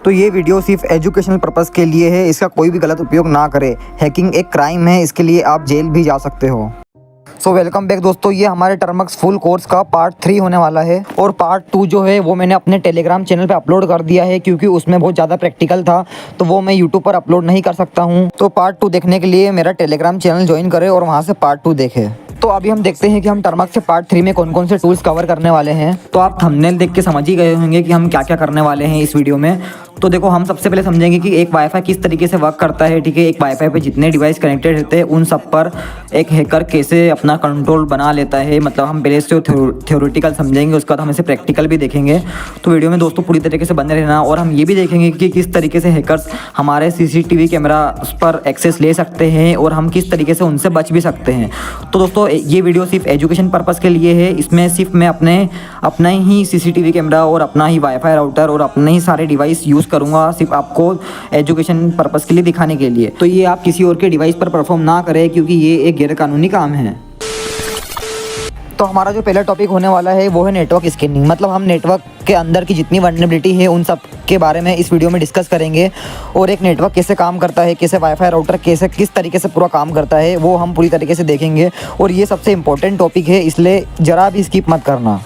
तो ये वीडियो सिर्फ एजुकेशनल पर्पज़ के लिए है, इसका कोई भी गलत उपयोग ना करें। हैकिंग एक क्राइम है, इसके लिए आप जेल भी जा सकते हो। सो वेलकम बैक दोस्तों, ये हमारे टर्मक्स फुल कोर्स का पार्ट 3 होने वाला है और पार्ट 2 जो है वो मैंने अपने टेलीग्राम चैनल पे अपलोड कर दिया है, क्योंकि उसमें बहुत ज़्यादा प्रैक्टिकल था तो वो मैं यूट्यूब पर अपलोड नहीं कर सकता हूँ। तो पार्ट 2 देखने के लिए मेरा टेलीग्राम चैनल ज्वाइन करें और वहाँ से पार्ट 2 देखें। तो अभी हम देखते हैं कि हम टर्मक्स के पार्ट 3 में कौन कौन से टूल्स कवर करने वाले हैं। तो आप थंबनेल देख के समझ ही गए होंगे कि हम क्या क्या करने वाले हैं इस वीडियो में। तो देखो, हम सबसे पहले समझेंगे कि एक वाईफाई किस तरीके से वर्क करता है। ठीक है, एक वाईफाई पे जितने डिवाइस कनेक्टेड रहते हैं उन सब पर एक हैकर कैसे अपना कंट्रोल बना लेता है। मतलब हम पहले से थ्योरेटिकल समझेंगे, उसके बाद हम इसे प्रैक्टिकल भी देखेंगे। तो वीडियो में दोस्तों पूरी तरीके से बने रहना। और हम ये भी देखेंगे कि किस तरीके से हैकर्स हमारे CCTV कैमरा पर एक्सेस ले सकते हैं और हम किस तरीके से उनसे बच भी सकते हैं। तो दोस्तों, ये वीडियो सिर्फ एजुकेशन पर्पज़ के लिए है। इसमें सिर्फ मैं अपना ही CCTV कैमरा और अपना ही वाईफाई राउटर और अपने ही सारे डिवाइस यूज़ करूँगा, सिर्फ आपको एजुकेशन पर्पज़ के लिए दिखाने के लिए। तो ये आप किसी और के डिवाइस पर परफॉर्म ना करें, क्योंकि ये एक गैरकानूनी काम है। तो हमारा जो पहला टॉपिक होने वाला है वो है नेटवर्क स्कैनिंग। मतलब हम नेटवर्क के अंदर की जितनी वल्नरेबिलिटी है उन सब के बारे में इस वीडियो में डिस्कस करेंगे। और एक नेटवर्क कैसे काम करता है, कैसे वाईफाई राउटर कैसे किस तरीके से पूरा काम करता है, वो हम पूरी तरीके से देखेंगे। और ये सबसे इंपॉर्टेंट टॉपिक है, इसलिए ज़रा भी स्किप मत करना।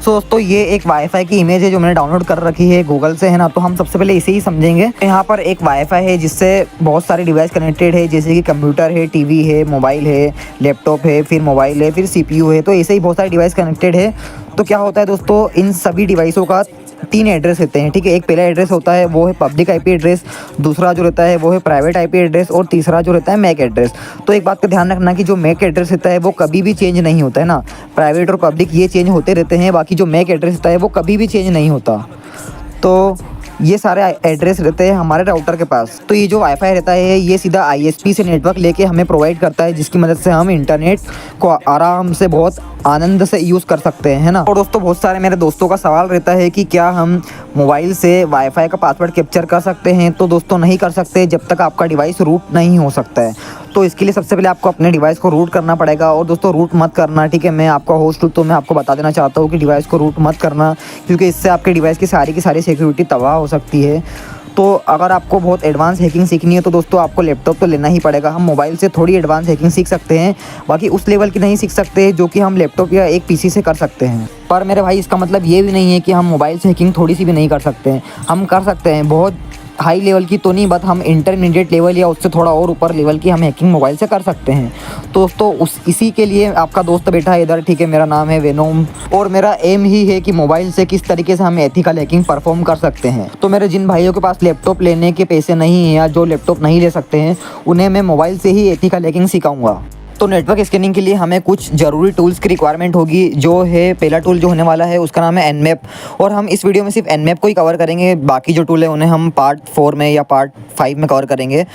सो दोस्तों, ये एक वाईफाई की इमेज है जो मैंने डाउनलोड कर रखी है गूगल से, है ना। तो हम सबसे पहले इसे ही समझेंगे। यहाँ पर एक वाईफाई है जिससे बहुत सारे डिवाइस कनेक्टेड है, जैसे कि कंप्यूटर है, टीवी है, मोबाइल है, लैपटॉप है, फिर मोबाइल है, फिर CPU है। तो ऐसे ही बहुत सारे डिवाइस कनेक्टेड है। तो क्या होता है दोस्तों, इन सभी डिवाइसों का 3 एड्रेस रहते हैं। ठीक है, एक पहला एड्रेस होता है वो है पब्लिक IP एड्रेस, दूसरा जो रहता है वो है प्राइवेट IP एड्रेस और तीसरा जो रहता है मैक एड्रेस। तो एक बात का ध्यान रखना कि जो मैक एड्रेस रहता है वो कभी भी चेंज नहीं होता है ना। प्राइवेट और पब्लिक ये चेंज होते रहते हैं, बाकी जो मैक एड्रेस रहता है वो कभी भी चेंज नहीं होता। तो ये सारे एड्रेस रहते हैं हमारे राउटर के पास। तो ये जो वाईफाई रहता है ये सीधा ISP से नेटवर्क लेके हमें प्रोवाइड करता है, जिसकी मदद से हम इंटरनेट को आराम से बहुत आनंद से यूज़ कर सकते हैं, है ना। और दोस्तों, बहुत सारे मेरे दोस्तों का सवाल रहता है कि क्या हम मोबाइल से वाईफाई का पासवर्ड कैप्चर कर सकते हैं। तो दोस्तों, नहीं कर सकते जब तक आपका डिवाइस रूट नहीं हो सकता है। तो इसके लिए सबसे पहले आपको अपने डिवाइस को रूट करना पड़ेगा। और दोस्तों, रूट मत करना, ठीक है। मैं आपका होस्ट हूँ तो मैं आपको बता देना चाहता हूँ कि डिवाइस को रूट मत करना, क्योंकि इससे आपके डिवाइस की सारी सिक्योरिटी तबाह हो सकती है। तो अगर आपको बहुत एडवांस हैकिंग सीखनी है तो दोस्तों आपको लैपटॉप तो लेना ही पड़ेगा। हम मोबाइल से थोड़ी एडवांस हैकिंग सीख सकते हैं, बाकी उस लेवल की नहीं सीख सकते जो कि हम लैपटॉप या एक PC से कर सकते हैं। पर मेरे भाई, इसका मतलब ये भी नहीं है कि हम मोबाइल से हैकिंग थोड़ी सी भी नहीं कर सकते हैं। हम कर सकते हैं, बहुत हाई लेवल की तो नहीं, बट हम इंटरमीडिएट लेवल या उससे थोड़ा और ऊपर लेवल की हम हैकिंग मोबाइल से कर सकते हैं। तो दोस्तों, इसी के लिए आपका दोस्त बैठा है इधर, ठीक है। मेरा नाम है वेनोम और मेरा एम ही है कि मोबाइल से किस तरीके से हम एथिकल हैकिंग परफॉर्म कर सकते हैं। तो मेरे जिन भाइयों के पास लैपटॉप लेने के पैसे नहीं हैं या जो लैपटॉप नहीं ले सकते हैं, उन्हें मैं मोबाइल से ही एथिकल हैकिंग सिखाऊंगा। तो नेटवर्क स्कैनिंग के लिए हमें कुछ ज़रूरी टूल्स की रिक्वायरमेंट होगी। जो है पहला टूल जो होने वाला है उसका नाम है Nmap। और हम इस वीडियो में सिर्फ Nmap को ही कवर करेंगे, बाकी जो टूल है उन्हें हम पार्ट 4 में या पार्ट 5 में कवर करेंगे।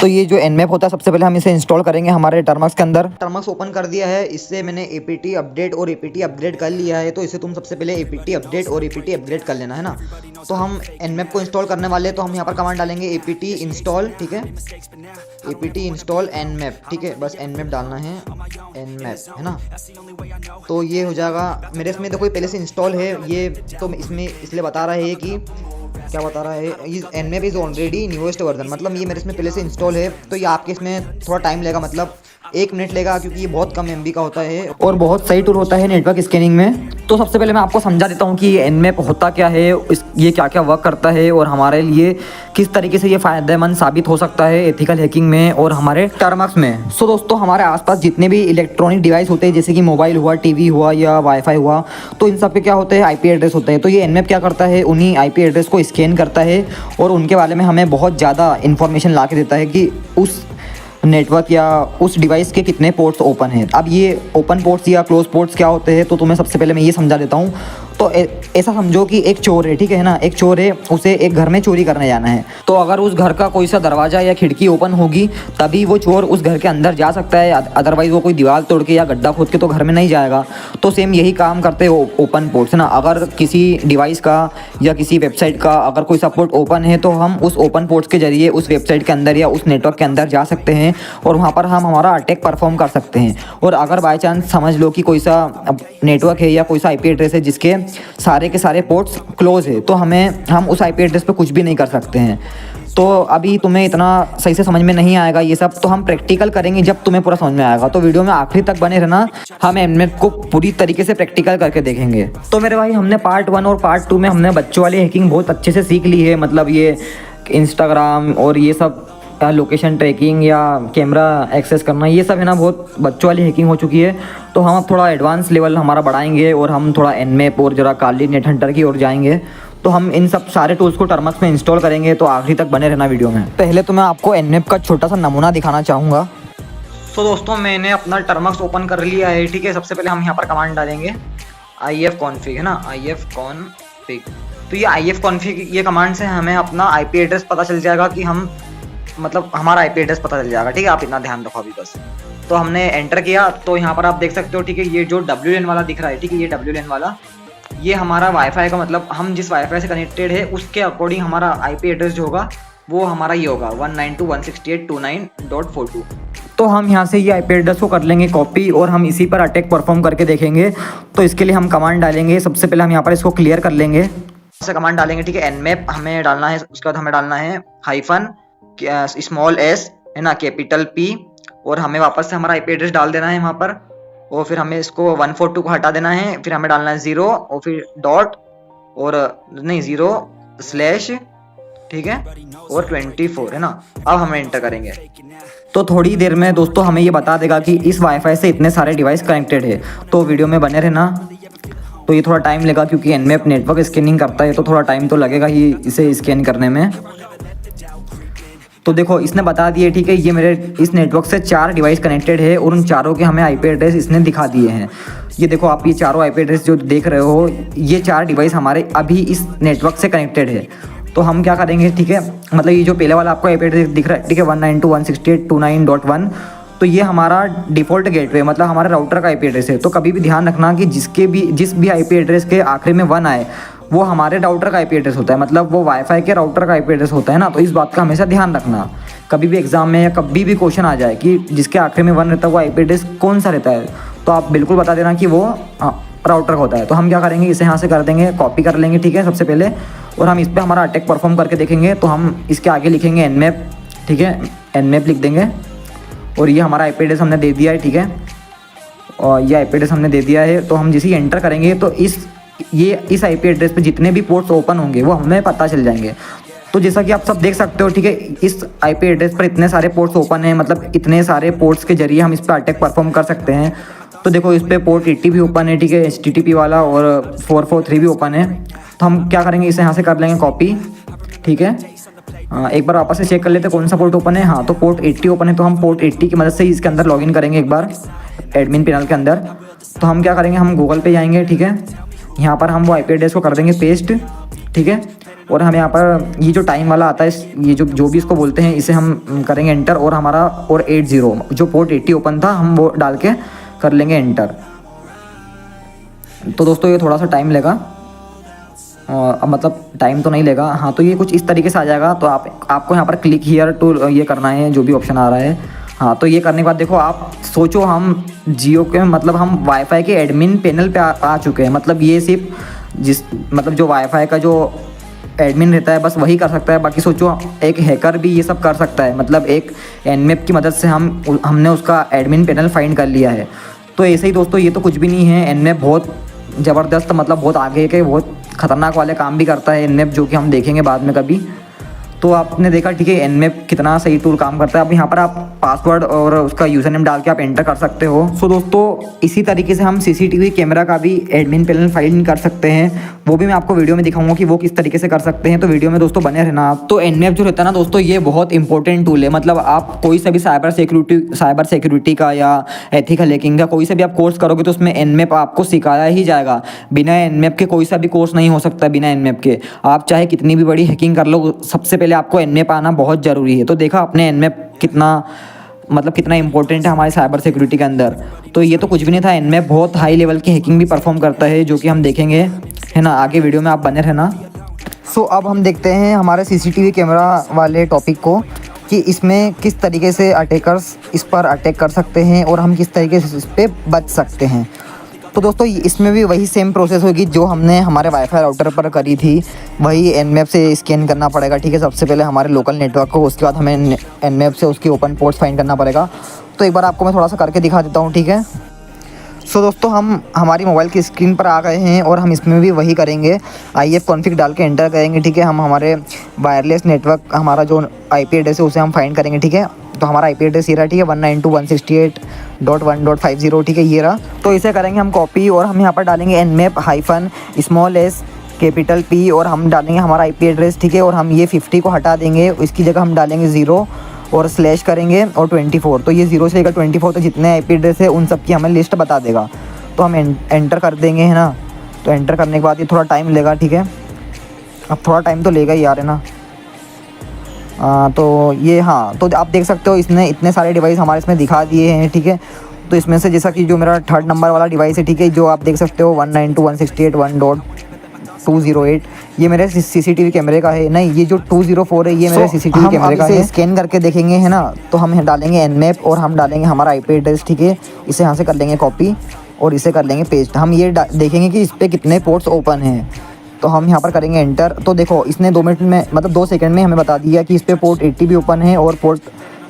तो ये जो Nmap होता है, सबसे पहले हम इसे इंस्टॉल करेंगे हमारे टर्मक्स के अंदर। टर्मक्स ओपन कर दिया है, इससे मैंने APT अपडेट और APT अपग्रेड कर लिया है। तो इसे तुम सबसे पहले APT अपडेट और APT अपग्रेड कर लेना, है ना। तो हम Nmap को इंस्टॉल करने वाले हैं, तो हम यहाँ पर कमांड डालेंगे APT इंस्टॉल, ठीक है। APT इंस्टॉल Nmap, ठीक है। बस Nmap डालना है, Nmap, है ना। तो ये हो जाएगा। मेरे इसमें देखो पहले से इंस्टॉल है ये, तो इसमें इसलिए बता रहा है कि क्या बता रहा है, Nmap is already newest version. मतलब ये मेरे इसमें पहले से इंस्टॉल है, तो ये आपके इसमें थोड़ा टाइम लेगा, मतलब 1 मिनट लेगा, क्योंकि ये बहुत कम MB का होता है और बहुत सही टूल होता है नेटवर्क स्कैनिंग में। तो सबसे पहले मैं आपको समझा देता हूँ कि ये Nmap होता क्या है, ये क्या क्या वर्क करता है और हमारे लिए किस तरीके से ये फ़ायदेमंद साबित हो सकता है एथिकल हैकिंग में और हमारे टर्मक्स में। सो दोस्तों, हमारे आसपास जितने भी इलेक्ट्रॉनिक डिवाइस होते हैं, जैसे कि मोबाइल हुआ, TV हुआ या वाईफाई हुआ, तो इन सब पे क्या होते हैं, IP एड्रेस होते हैं। तो ये Nmap क्या करता है, उन्हीं IP एड्रेस को स्कैन करता है और उनके बारे में हमें बहुत ज़्यादा इन्फॉर्मेशन ला के देता है कि उस नेटवर्क या उस डिवाइस के कितने पोर्ट्स ओपन हैं। अब ये ओपन पोर्ट्स या क्लोज पोर्ट्स क्या होते हैं, तो तुम्हें सबसे पहले मैं ये समझा देता हूँ। तो ऐसा समझो कि एक चोर है, ठीक है ना। एक चोर है, उसे एक घर में चोरी करने जाना है। तो अगर उस घर का कोई सा दरवाज़ा या खिड़की ओपन होगी तभी वो चोर उस घर के अंदर जा सकता है, अदरवाइज़ वो कोई दीवार तोड़ के या गड्ढा खोद के तो घर में नहीं जाएगा। तो सेम यही काम करते हैं ओपन पोर्ट्स ना। अगर किसी डिवाइस का या किसी वेबसाइट का अगर कोई सा पोर्ट ओपन है, तो हम उस ओपन पोर्ट्स के जरिए उस वेबसाइट के अंदर या उस नेटवर्क के अंदर जा सकते हैं और वहाँ पर हम हमारा अटैक परफॉर्म कर सकते हैं। और अगर बाई चांस समझ लो कि कोई सा नेटवर्क है या कोई सा IP एड्रेस है जिसके सारे के सारे पोर्ट्स क्लोज है, तो हम उस IP एड्रेस पे कुछ भी नहीं कर सकते हैं। तो अभी तुम्हें इतना सही से समझ में नहीं आएगा ये सब, तो हम प्रैक्टिकल करेंगे जब तुम्हें पूरा समझ में आएगा। तो वीडियो में आखिरी तक बने रहना, हम एनमेप को पूरी तरीके से प्रैक्टिकल करके देखेंगे। तो मेरे भाई हमने पार्ट 1 और पार्ट 2 में हमने बच्चों वाली हैकिंग बहुत अच्छे से सीख ली है। मतलब ये इंस्टाग्राम और ये सब लोकेशन ट्रैकिंग या कैमरा एक्सेस करना, ये सब है ना बहुत बच्चों वाली हैकिंग हो चुकी है। तो हम अब थोड़ा एडवांस लेवल हमारा बढ़ाएंगे और हम थोड़ा एनमेप और जरा काली नेट हंटर की ओर जाएंगे। तो हम इन सब सारे टूल्स को टर्मक्स में इंस्टॉल करेंगे, तो आखिरी तक बने रहना वीडियो में। पहले तो मैं आपको एनमेप का छोटा सा नमूना दिखाना चाहूँगा। तो दोस्तों मैंने अपना टर्मक्स ओपन कर लिया है, ठीक है। सबसे पहले हम यहाँ पर कमांड डालेंगे ifconfig, है ना, ifconfig। तो ये ifconfig ये कमांड से हमें अपना IP एड्रेस पता चल जाएगा कि हम मतलब हमारा IP एड्रेस पता चल जाएगा, ठीक है। आप इतना ध्यान रखो अभी बस। तो हमने एंटर किया, तो यहाँ पर आप देख सकते हो, ठीक है। ये जो WLAN वाला दिख रहा है, ठीक है, ये WLAN वाला ये हमारा वाईफाई का मतलब हम जिस वाईफाई से कनेक्टेड है उसके अकॉर्डिंग हमारा IP एड्रेस जो होगा वो हमारा ये होगा 192.168.2.9.42। तो हम यहाँ से ये IP एड्रेस को कर लेंगे कॉपी और हम इसी पर अटैक परफॉर्म करके देखेंगे। तो इसके लिए हम कमांड डालेंगे। सबसे पहले हम यहाँ पर इसको क्लियर कर लेंगे, से कमांड डालेंगे, ठीक है। nmap हमें डालना है, उसके बाद हमें डालना है -s, है ना, P, और हमें वापस से हमारा IP एड्रेस डाल देना है वहाँ पर। और फिर हमें इसको 142 को हटा देना है, फिर हमें डालना है 0 और फिर डॉट और नहीं 0/, ठीक है, और 24, है ना। अब हम एंटर करेंगे तो थोड़ी देर में दोस्तों हमें ये बता देगा कि इस वाईफाई से इतने सारे डिवाइस कनेक्टेड है। तो वीडियो में बने रहना। तो ये थोड़ा टाइम लेगा क्योंकि एनमेप नेटवर्क स्कैनिंग करता है, तो थोड़ा टाइम तो लगेगा ही इसे स्कैन करने में। तो देखो इसने बता दिए, ठीक है, ये मेरे इस नेटवर्क से 4 डिवाइस कनेक्टेड है और उन चारों के हमें IP एड्रेस इसने दिखा दिए हैं। ये देखो आप ये चारों IP एड्रेस जो देख रहे हो, ये 4 डिवाइस हमारे अभी इस नेटवर्क से कनेक्टेड है। तो हम क्या करेंगे, ठीक है, मतलब ये जो पहले वाला आपको IP एड्रेस दिख रहा है, ठीक है, 192.168.2.9.1, तो ये हमारा डिफ़ॉल्ट गेटवे मतलब हमारे राउटर का IP एड्रेस है। तो कभी भी ध्यान रखना कि जिस भी IP एड्रेस के आखिरी में 1 आए वो हमारे राउटर का IP एड्रेस होता है, मतलब वो वाईफाई के राउटर का IP एड्रेस होता है ना। तो इस बात का हमेशा ध्यान रखना, कभी भी एग्जाम में या कभी भी क्वेश्चन आ जाए कि जिसके आखिरी में 1 रहता है वो IP एड्रेस कौन सा रहता है, तो आप बिल्कुल बता देना कि वो राउटर का होता है। तो हम क्या करेंगे, इसे यहाँ से कर देंगे, कॉपी कर लेंगे, ठीक है, सबसे पहले, और हम इस पर हमारा अटैक परफॉर्म करके देखेंगे। तो हम इसके आगे लिखेंगे nmap, ठीक है, nmap लिख देंगे और ये हमारा IP एड्रेस हमने दे दिया है, ठीक है, और ये IP एड्रेस हमने दे दिया है। तो हम जैसे ही एंटर करेंगे तो इस IP एड्रेस पे जितने भी पोर्ट्स ओपन होंगे वो हमें पता चल जाएंगे। तो जैसा कि आप सब देख सकते हो, ठीक है, इस IP एड्रेस पर इतने सारे पोर्ट्स ओपन हैं, मतलब इतने सारे पोर्ट्स के जरिए हम इस पर अटैक परफॉर्म कर सकते हैं। तो देखो इस पर पोर्ट 80 भी ओपन है, ठीक है, HTTP वाला, और 443 भी ओपन है। तो हम क्या करेंगे, इसे यहाँ से कर लेंगे कॉपी, ठीक है। एक बार वापस से चेक कर लेते हैं कौन सा पोर्ट ओपन है। हाँ, तो पोर्ट 80 ओपन है, तो हम पोर्ट 80 की मदद से इसके अंदर लॉगिन करेंगे एक बार एडमिन पैनल के अंदर। तो हम क्या करेंगे, हम गूगल पे जाएंगे, ठीक है, यहाँ पर हम वो IP एड्रेस को कर देंगे पेस्ट, ठीक है, और हम यहाँ पर ये जो टाइम वाला आता है, ये जो भी इसको बोलते हैं, इसे हम करेंगे एंटर, और हमारा और 80 जो पोर्ट 80 ओपन था हम वो डाल के कर लेंगे एंटर। तो दोस्तों ये थोड़ा सा टाइम लेगा, अब मतलब टाइम तो नहीं लेगा। हाँ, तो ये कुछ इस तरीके से आ जाएगा। तो आपको यहाँ पर क्लिक हियर टू ये करना है, जो भी ऑप्शन आ रहा है। हाँ, तो ये करने के बाद देखो आप सोचो, हम जियो के मतलब हम वाईफाई के एडमिन पैनल पे आ चुके हैं। मतलब ये सिर्फ मतलब जो वाईफाई का जो एडमिन रहता है बस वही कर सकता है। बाकी सोचो एक हैकर भी ये सब कर सकता है। मतलब एक nmap की मदद से हमने उसका एडमिन पैनल फाइंड कर लिया है। तो ऐसे ही दोस्तों ये तो कुछ भी नहीं है, nmap बहुत ज़बरदस्त मतलब बहुत आगे के बहुत ख़तरनाक वाले काम भी करता है nmap, जो कि हम देखेंगे बाद में कभी। तो आपने देखा, ठीक है, nmap कितना सही टूल काम करता है। अब यहाँ पर आप पासवर्ड और उसका यूज़र नेम डाल के आप एंटर कर सकते हो। सो दोस्तों इसी तरीके से हम CCTV कैमरा का भी एडमिन पैनल फाइंड कर सकते हैं, वो भी मैं आपको वीडियो में दिखाऊंगा कि वो किस तरीके से कर सकते हैं। तो वीडियो में दोस्तों बने रहना आप। तो nmap जो रहता है ना दोस्तों, ये बहुत इंपॉर्टेंट टूल है। मतलब आप कोई सा भी साइबर सिक्योरिटी का या एथिकल हैकिंग का कोई सा भी आप कोर्स करोगे तो उसमें nmap आपको सिखाया ही जाएगा। बिना nmap के कोई सा भी कोर्स नहीं हो सकता। बिना nmap के आप चाहे कितनी भी बड़ी हैकिंग कर लो, सबसे पहले आपको nmap आना बहुत ज़रूरी है। तो देखा आपने nmap कितना इंपॉर्टेंट है हमारे साइबर सिक्योरिटी के अंदर। तो ये तो कुछ भी नहीं था, nmap बहुत हाई लेवल की हैकिंग भी परफॉर्म करता है, जो कि हम देखेंगे, है ना, आगे वीडियो में आप बने रहना। सो अब हम देखते हैं हमारे CCTV कैमरा वाले टॉपिक को, कि इसमें किस तरीके से अटैकर्स इस पर अटैक कर सकते हैं और हम किस तरीके से इस पर बच सकते हैं। तो दोस्तों इसमें भी वही सेम प्रोसेस होगी जो हमने हमारे वाईफाई राउटर पर करी थी, वही एनमैप से स्कैन करना पड़ेगा। ठीक है, सबसे पहले हमारे लोकल नेटवर्क को, उसके बाद हमें एनमैप से उसकी ओपन पोर्ट्स फाइंड करना पड़ेगा। तो एक बार आपको मैं थोड़ा सा करके दिखा देता हूँ। ठीक है, सो दोस्तों हम हमारी मोबाइल की स्क्रीन पर आ गए हैं और हम इसमें भी वही करेंगे, IF कॉन्फ़िग डाल के एंटर करेंगे। ठीक है, हम हमारे वायरलेस नेटवर्क, हमारा जो IP एड्रेस है उसे हम फाइंड करेंगे। ठीक है, तो हमारा IP एड्रेस ये रहा। ठीक है, 192.168.1.50। ठीक है, ये रहा। तो इसे करेंगे हम कॉपी और हम यहाँ पर डालेंगे nmap-s कैपिटल P और हम डालेंगे हमारा IP एड्रेस। ठीक है, और हम ये 50 को हटा देंगे, इसकी जगह हम डालेंगे 0 और स्लैश करेंगे और 24। तो ये 0 से लेकर 24 तक जितने IP एड्रेस है उन सब की हमें लिस्ट बता देगा। तो हम एंटर कर देंगे, है ना। तो एंटर करने के बाद ये थोड़ा टाइम लेगा। ठीक है, अब थोड़ा टाइम तो लेगा ही यार, है ना। तो ये, हाँ, तो आप देख सकते हो इसने इतने सारे डिवाइस हमारे इसमें दिखा दिए हैं। ठीक है, तो इसमें से जैसा कि जो मेरा 3rd नंबर वाला डिवाइस है, ठीक है, जो आप देख सकते हो 192.168.1.208, ये मेरे CCTV कैमरे का है। नहीं, ये जो 204 है ये मेरे CCTV कैमरे का है। स्कैन करके देखेंगे, है ना। तो हम डालेंगे nmap और हम डालेंगे हमारा IP एड्रेस। ठीक है, इसे यहाँ से कर लेंगे कॉपी और इसे कर लेंगे पेस्ट। हम ये देखेंगे कि इस पर कितने पोर्ट्स ओपन हैं। तो हम यहाँ पर करेंगे एंटर। तो देखो इसने 2 मिनट में, मतलब 2 सेकंड में हमें बता दिया कि इस पर पोर्ट 80 भी ओपन है और पोर्ट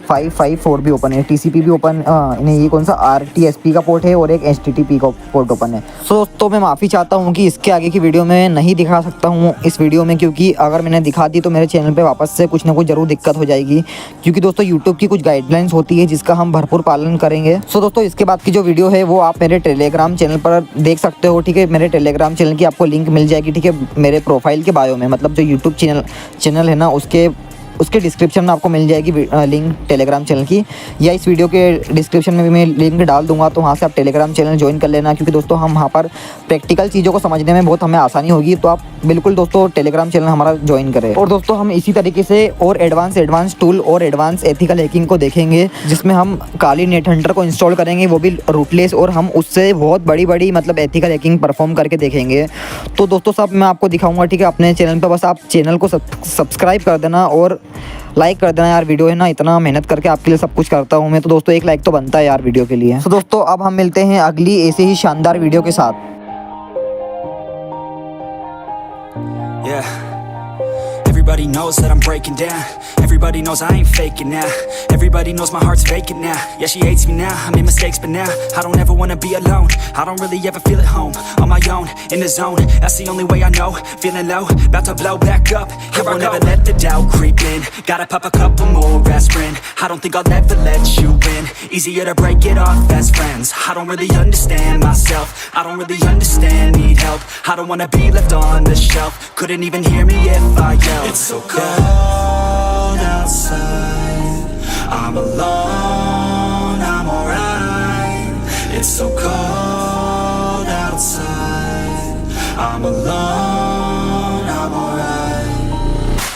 554 भी ओपन है, TCP भी ओपन, नहीं ये कौन सा RTSP का पोर्ट है और एक HTTP का पोर्ट ओपन है। सो दोस्तों मैं माफ़ी चाहता हूँ कि इसके आगे की वीडियो में नहीं दिखा सकता हूँ इस वीडियो में, क्योंकि अगर मैंने दिखा दी तो मेरे चैनल पे वापस से कुछ ना कुछ ज़रूर दिक्कत हो जाएगी, क्योंकि दोस्तों यूट्यूब की कुछ गाइडलाइंस होती है जिसका हम भरपूर पालन करेंगे। सो दोस्तों इसके बाद की जो वीडियो है वो आप मेरे टेलीग्राम चैनल पर देख सकते हो। ठीक है, मेरे टेलीग्राम चैनल की आपको लिंक मिल जाएगी। ठीक है, मेरे प्रोफाइल के बायो में, मतलब जो यूट्यूब चैनल है ना उसके डिस्क्रिप्शन में आपको मिल जाएगी लिंक टेलीग्राम चैनल की, या इस वीडियो के डिस्क्रिप्शन में भी मैं लिंक डाल दूंगा। तो वहाँ से आप टेलीग्राम चैनल ज्वाइन कर लेना, क्योंकि दोस्तों हम वहाँ पर प्रैक्टिकल चीज़ों को समझने में बहुत हमें आसानी होगी। तो आप बिल्कुल दोस्तों टेलीग्राम चैनल हमारा ज्वाइन करें। और दोस्तों हम इसी तरीके से और एडवांस टूल और एडवांस एथिकल हैकिंग को देखेंगे, जिसमें हम काली नेट हंटर को इंस्टॉल करेंगे, वो भी रूटलेस, और हम उससे बहुत बड़ी मतलब एथिकल हैकिंग परफॉर्म करके देखेंगे। तो दोस्तों सब मैं आपको दिखाऊंगा। ठीक है, अपने चैनल पर बस आप चैनल को सब्सक्राइब कर देना और लाइक कर देना यार। वीडियो है ना, इतना मेहनत करके आपके लिए सब कुछ करता हूँ मैं, तो दोस्तों एक लाइक तो बनता है यार वीडियो के लिए। तो दोस्तों अब हम मिलते हैं अगली ऐसे ही शानदार वीडियो के साथ। Everybody knows that I'm breaking down. Everybody knows I ain't faking now. Everybody knows my heart's vacant now. Yeah, she hates me now, I made mistakes but now I don't ever wanna be alone. I don't really ever feel at home. On my own, in the zone, that's the only way I know. Feeling low, about to blow back up. Here I never let the doubt creep in. Gotta pop a couple more aspirin. I don't think I'll ever let you in. Easier to break it off best friends. I don't really understand myself. I don't really understand, need help. I don't wanna be left on the shelf. Couldn't even hear me if I yelled. It's so cold outside, I'm alone, I'm alright. It's so cold outside, I'm alone, I'm alright.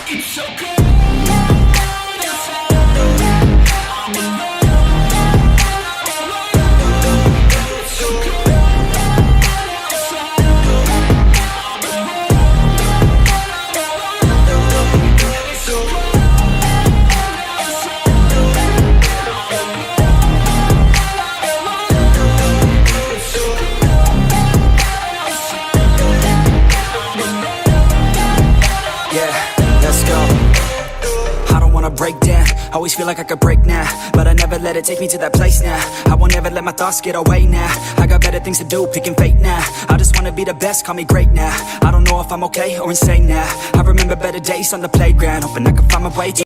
It's so cold outside, I'm alone, I'm alone. It's so cold outside, I'm break down, always feel like I could break now, but I never let it take me to that place now. I won't ever let my thoughts get away now. I got better things to do, picking fate now. I just wanna be the best, call me great now. I don't know if I'm okay or insane now. I remember better days on the playground, hoping I can find my way.